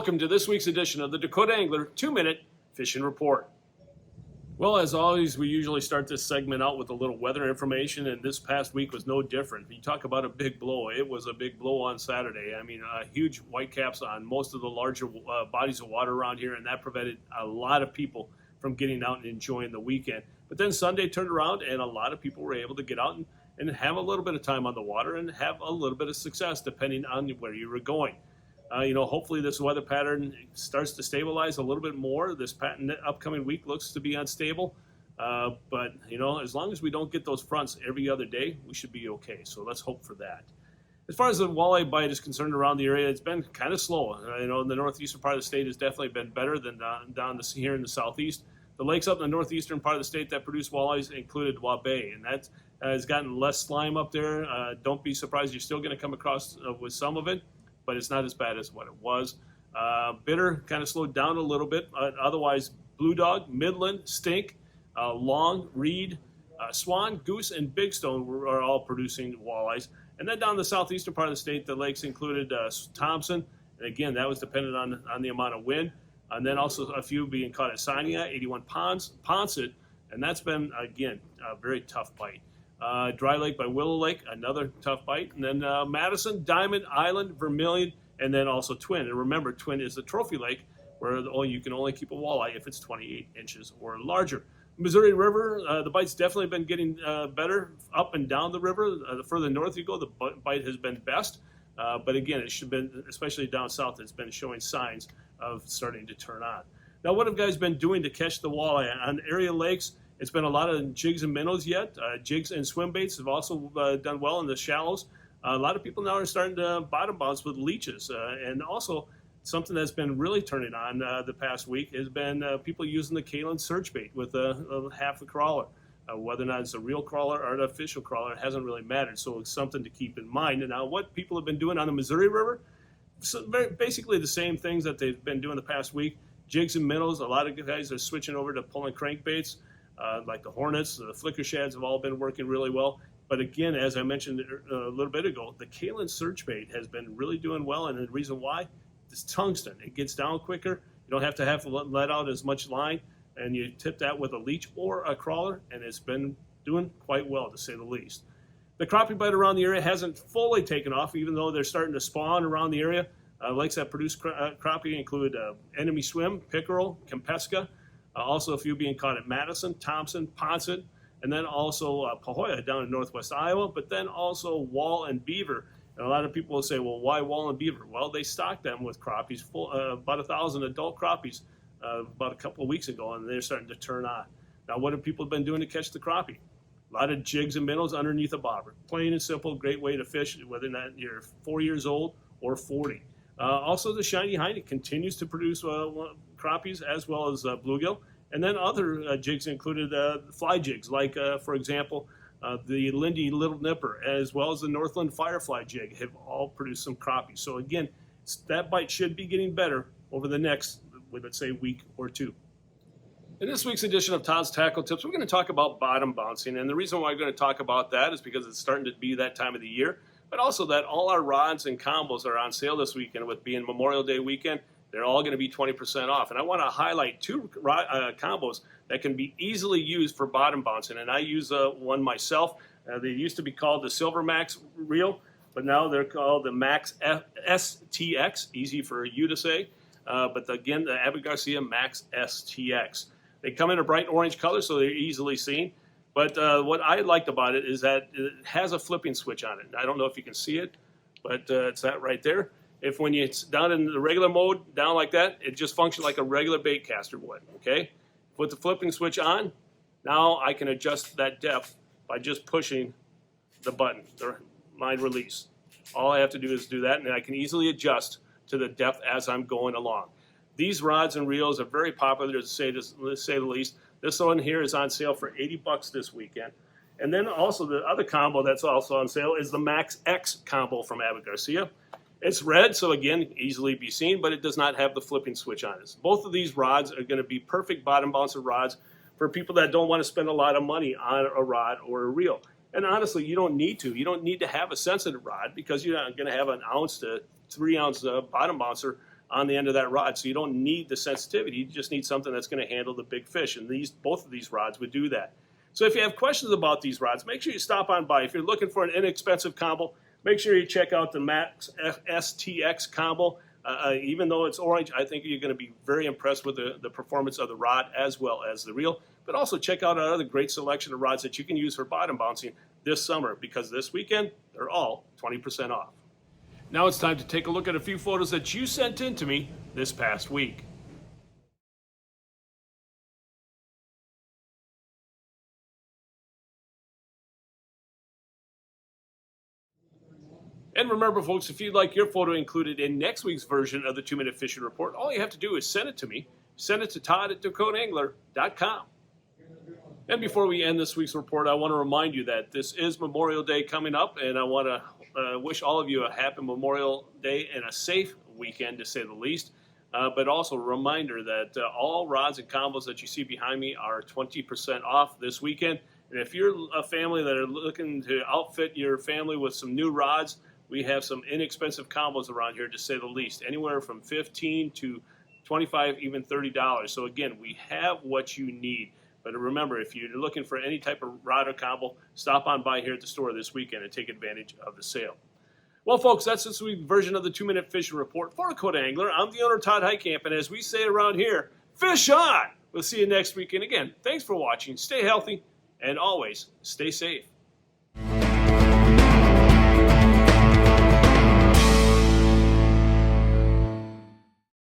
welcome to this week's edition of the Dakota Angler 2-Minute Fishing Report. Well, as always, we usually start this segment out with a little weather information, and this past week was no different. You talk about a big blow. It was a big blow on Saturday. I mean, huge whitecaps on most of the larger bodies of water around here, and that prevented a lot of people from getting out and enjoying the weekend. But then Sunday turned around, and a lot of people were able to get out and have a little bit of time on the water and have a little bit of success depending on where you were going. Hopefully this weather pattern starts to stabilize a little bit more. This upcoming week looks to be unstable. But as long as we don't get those fronts every other day, we should be okay. So let's hope for that. As far as the walleye bite is concerned around the area, it's been kind of slow. In the northeastern part of the state has definitely been better than down here in the southeast. The lakes up in the northeastern part of the state that produce walleyes included Walleye, and that has gotten less slime up there. Don't be surprised, you're still going to come across with some of it, but it's not as bad as what it was. Bitter kind of slowed down a little bit. Otherwise, blue dog, midland, stink, long, reed, swan, goose, and big stone are all producing walleyes. And then down the southeastern part of the state, the lakes included Thompson. And again, that was dependent on the amount of wind. And then also a few being caught at Sinai, 81 Ponset. And that's been, again, a very tough bite. Dry Lake by Willow Lake, another tough bite. And then Madison, Diamond, Island, Vermilion, and then also Twin. And remember, Twin is the trophy lake where you can only keep a walleye if it's 28 inches or larger. Missouri River, the bite's definitely been getting better up and down the river. The further north you go, the bite has been best. But again, it should have been, especially down south, it's been showing signs of starting to turn on. Now, what have guys been doing to catch the walleye? On area lakes, it's been a lot of jigs and minnows yet. Jigs and swim baits have also done well in the shallows. A lot of people now are starting to bottom bounce with leeches. And also, something that's been really turning on the past week has been people using the Kalen search bait with a half a crawler. Whether or not it's a real crawler or an artificial crawler, it hasn't really mattered. So it's something to keep in mind. And now what people have been doing on the Missouri River, basically the same things that they've been doing the past week. Jigs and minnows, a lot of guys are switching over to pulling crankbaits. Like the Hornets, the Flicker Shads have all been working really well. But again, as I mentioned a little bit ago, the Kalen search bait has been really doing well. And the reason why is tungsten. It gets down quicker. You don't have to let out as much line. And you tip that with a leech or a crawler, and it's been doing quite well, to say the least. The crappie bite around the area hasn't fully taken off, even though they're starting to spawn around the area. Lakes that produce crappie include Enemy Swim, Pickerel, Kempeska, also a few being caught at Madison, Thompson, Ponset, and then also Pahoja down in northwest Iowa, but then also Wall and Beaver. And a lot of people will say, well, why Wall and Beaver? Well, they stocked them with crappies, about 1,000 adult crappies about a couple of weeks ago, and they're starting to turn on. Now, what have people been doing to catch the crappie? A lot of jigs and minnows underneath a bobber. Plain and simple, great way to fish, whether or not you're 4 years old or 40. Also, the Shiny Heine continues to produce crappies as well as bluegill. And then other jigs included fly jigs, like, for example, the Lindy Little Nipper, as well as the Northland Firefly jig, have all produced some crappies. So again, that bite should be getting better over the next, let's say, week or two. In this week's edition of Todd's Tackle Tips, we're going to talk about bottom bouncing. And the reason why we're going to talk about that is because it's starting to be that time of the year, but also that all our rods and combos are on sale this weekend. With being Memorial Day weekend, they're all going to be 20% off. And I want to highlight two combos that can be easily used for bottom bouncing. And I use one myself. They used to be called the Silver Max Reel, but now they're called the Max STX, easy for you to say. But again, the Abbott Garcia Max STX. They come in a bright orange color, so they're easily seen. But what I liked about it is that it has a flipping switch on it. I don't know if you can see it, but it's that right there. If when it's down in the regular mode, down like that, it just functions like a regular bait caster would, okay? With the flipping switch on, now I can adjust that depth by just pushing the button, the line release. All I have to do is do that, and I can easily adjust to the depth as I'm going along. These rods and reels are very popular, to say the least. This one here is on sale for $80 this weekend. And then also the other combo that's also on sale is the Max X combo from Abbott Garcia. It's red, so again, easily be seen, but it does not have the flipping switch on it. Both of these rods are going to be perfect bottom bouncer rods for people that don't want to spend a lot of money on a rod or a reel. And honestly, you don't need to. You don't need to have a sensitive rod because you're not going to have an ounce to 3 ounce bottom bouncer on the end of that rod. So you don't need the sensitivity. You just need something that's going to handle the big fish. And both of these rods would do that. So if you have questions about these rods, make sure you stop on by. If you're looking for an inexpensive combo, make sure you check out the Max STX combo. Even though it's orange, I think you're going to be very impressed with the performance of the rod as well as the reel. But also check out our other great selection of rods that you can use for bottom bouncing this summer, because this weekend, they're all 20% off. Now it's time to take a look at a few photos that you sent in to me this past week. And remember, folks, if you'd like your photo included in next week's version of the 2-Minute Fishing Report, all you have to do is send it to me. Send it to Todd at DakotaAngler.com. And before we end this week's report, I want to remind you that this is Memorial Day coming up, and I want to wish all of you a happy Memorial Day and a safe weekend, to say the least. But also a reminder that all rods and combos that you see behind me are 20% off this weekend. And if you're a family that are looking to outfit your family with some new rods, we have some inexpensive combos around here, to say the least, anywhere from $15 to $25, even $30. So again, we have what you need. But remember, if you're looking for any type of rod or combo, stop on by here at the store this weekend and take advantage of the sale. Well, folks, that's this week's version of the 2-Minute Fishing Report for Dakota Angler. I'm the owner, Todd Heitkamp, and as we say around here, fish on! We'll see you next week. And again, thanks for watching. Stay healthy and always stay safe.